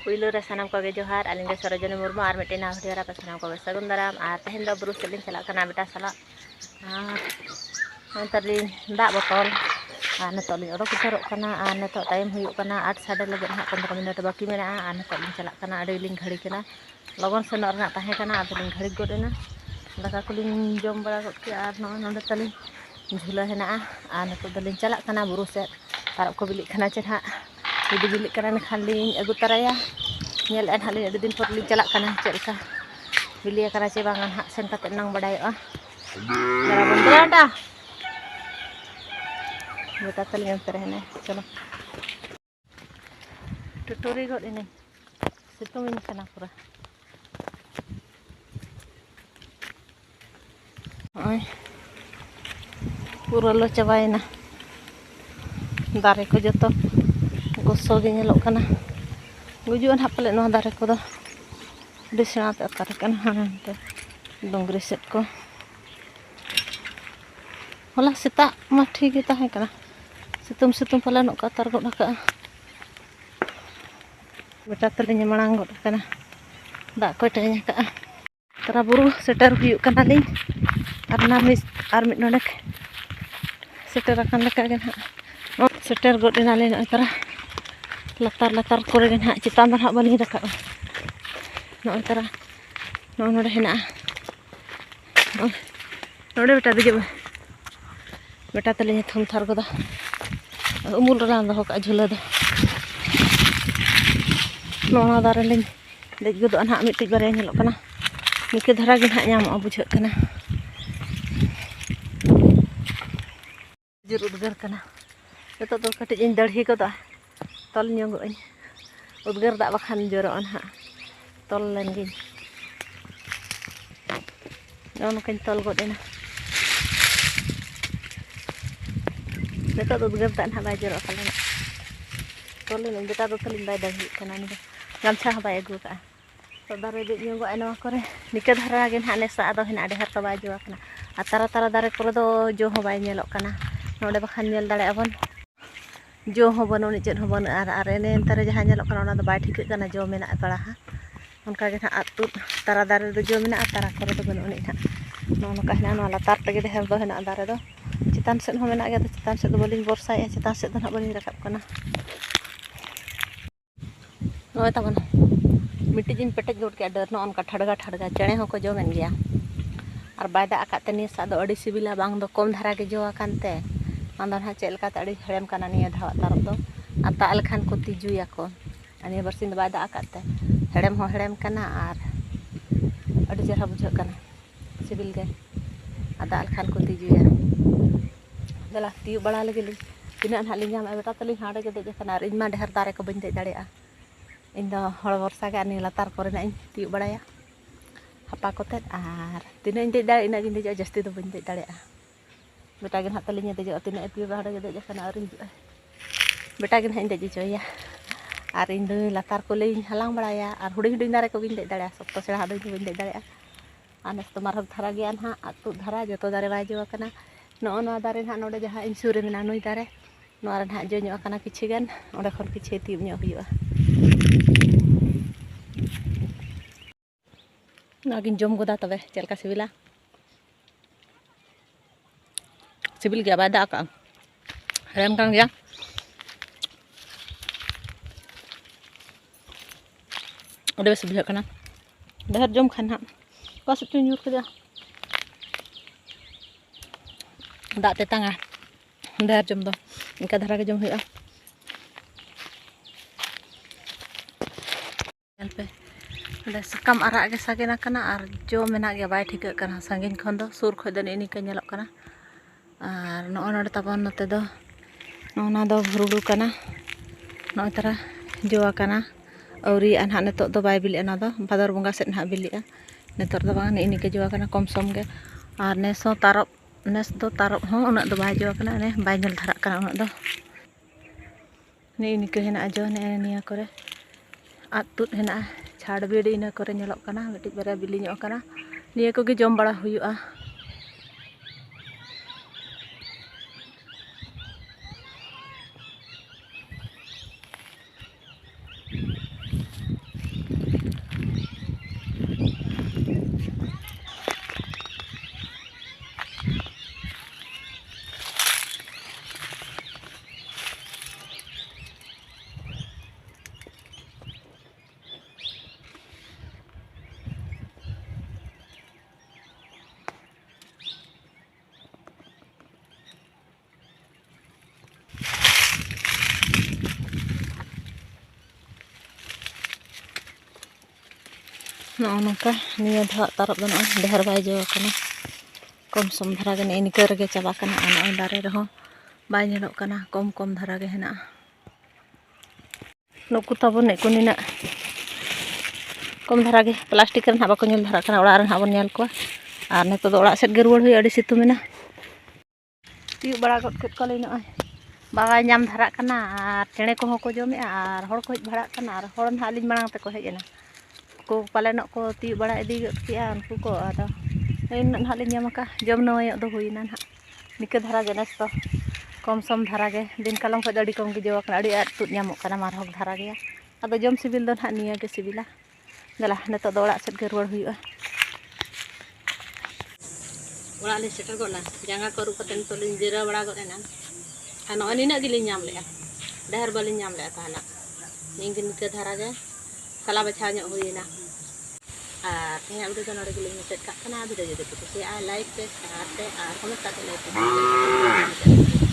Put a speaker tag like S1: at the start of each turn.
S1: पुइलो रे सानाम को जोहार आलिंग सरोजनी मुर्मू और मिट्टी ना भिडियो पे सानाम को सगुन दाराम और तेहन दो बुरु सेलिन चला कना बेटा साला तलिन दाग बोतल और नितलिन ओडोक उतारोक कना और नितो टाइम हुयुक कना 8 साढ़े लगे ना 15 मिनट बाकी मेना और नितलिन चला कना अडिलिन घड़ी कना लगन सेनोर ना ताहे कना अदिलिन घड़ी गोडेना दाका कुलिन जम बड़ा गद के और नोंडे तलिन झूला हेना और नितो दलिन चला कना बुरु से तारक को बिलिक कना चेहा जुदी बिलिक कना खान लिन अगु तराया nyel en halin adi din por li jalak kana celka bilia kana ce bangan hak sen kate nang badai ngara bondrada beta telingan terhene chalo tutori god ini situng ini kana pura ay pura lo cabaina dare ko joto goso ge nyelok kana gujuan hak pale no dare ko do disna te atar kan hanante dongri set ko hola sita ma thik ge tahe kana situm pala no ka tar god ka beta telinya malang god kana dak ko tanya ka tara buru seter huyuk kana lin arna mis armit nodek seter akan leka gan ha seter god ina lin tara latar kore gan hak citan hak bali daka no tara no node hena node beta dije beta talinya thum thar goda umul ran do ka jhula do no na dare lin dej godo an hak mit tij bare nyelok kana nike dhara gan hak nyam bujhak kana jur udgar kana eto do katik in darhi goda tol nyongo ini udgar dak bakhan joroan ha tol len gin non kan tol god ena beto udgar tak ha bajor akala tol len beta do talin bay dahi kana ni gamcha ha bay agu ka to dare de nyongo eno kore nika dhara gen ha ne sa ado hina ade har to bajo kana atara dare kore do jo ho bay nyelok kana node bakhan nyel dale abon जो हो बनो नि चेद हो बन are एने तरे जहां nyelok kana ona do bai ठीक kana जो मेना पड़ा हा उनका के ना अतु तारा दारे दो जो मेना तारा करे दो बनो नि ना नो का हना नो लातार तगे देहर दो हना दारे दो चितान सेन हो मेना गे तो चितान से दो बलिन बरसाय चितान से दो ना बलिन रकब kana नो तबन मिट्टी जिन पेटेज गोट के डर नो उनका ठड़गा चणे हो को जो मेन गया और बाय दा आकाते नि सा दो अडी सिबिला बांग दो कम धारा के जो आकानते अंदर हा चेल का तड़ी हेड़म काना निया धावा तारक दो आता अलखान को तिजुया को अनि बरसिन बाय दा आकाते हेड़म हो हेड़म काना आर अडी जरा बुझो काना सिबिल गे आता अलखान को तिजुया दला ती बड़ा लगे तिना हाली जाम बेटा तली हाड़े के दे काना इन मा ढेर दारे को बन दे दाड़े इन दो हड़ वर्षा के अनि लातार करे ना इन ती बड़ाया हपा कोते आर तिना इन दे दाड़े इन गिन दे जस्ती दो बन दे दाड़े बेटा के हाथ तलिnya dejo tina epi bahada ge dejo kana arin बेटा के हइन देजी जोया और इन दो लातार को ले हलांग बड़ाया और हुडी दारे को बिन दे दाड़े सब सेड़ा दो बिन दे दाड़े आनस तो मार धारा गया ना आतु धारा जतो दारे बाय जो kana नो नो दारे ना नोडे जहां इन सुरे मेना नुई दारे नो आर ना जो नो kana किछि गान ओडे खन किछि तीब नो हुआ नागिन जम गोदा तबे चलका सिबिला सिबिल गया बादा का हेम kan gया udah bes bujuk kana dahar jom kan ha pas tu nyur ke dia dak te tanga dahar jom do inka dhara ke jom huya alpe udah sakam arak ke sagena kana ar jo mena ge bai thik kana sangin khon do sur khoi do ini ke nyelok kana और node तबन नते दो नोना दो भरुडू कना no तरा जोआ कना औरी अनहा नेतो दो bye बिली ना दो भादर बंगा सेट ना बिलिया नेतर दो बांग नि के जोआ कना कम सम गे और नेसो नेस दो तारब हो उना दो बाय जोआ कना ने बाय नेल धरा कना उना दो नि के हेना जो ने निया करे आतुत हेना छाड़ बेडी इना करे नेलक कना मिटी बेरा बिली नो कना निया को गे जम बड़ा हुयुआ Nah, nongka niya dha tarap dan dehar bai jo kana kom som dhara ge ne nikar ge chaba kana ana dare reho bai nyelok kana kom dhara ge hena nuku tabon ne kunina kom dhara ge plastik ren haba ko nyel dhara kana ora ren habon nyel ko ar neto do ora set ge ruwar hui adi situ mena tiu bara got ket ko le no bagai nyam dhara kana ar chene ko ko jome ar hor ko hej bhara kana ar hor na alin marang te ko hej ena ko palenok ko tiu bara idi got kia unku ko ado in na halin nyamaka jom no yo do huina na nika dhara ge nes to kom som dhara ge din kalong ko adi kom ge jo kana adi ar tut nyamok kana mar hok dhara ge ado jom sibil do na niya ge sibila gala neto do ora set ge ruwar huiwa ora le setar gola janga ko ru paten to lin jera bara go ena ano ani na gilin nyam le dahar balin nyam le kana ningin ke dhara ge kala bacha nyok huina kaya udah kan ada gilin set kana ada jadi putus ya like share comment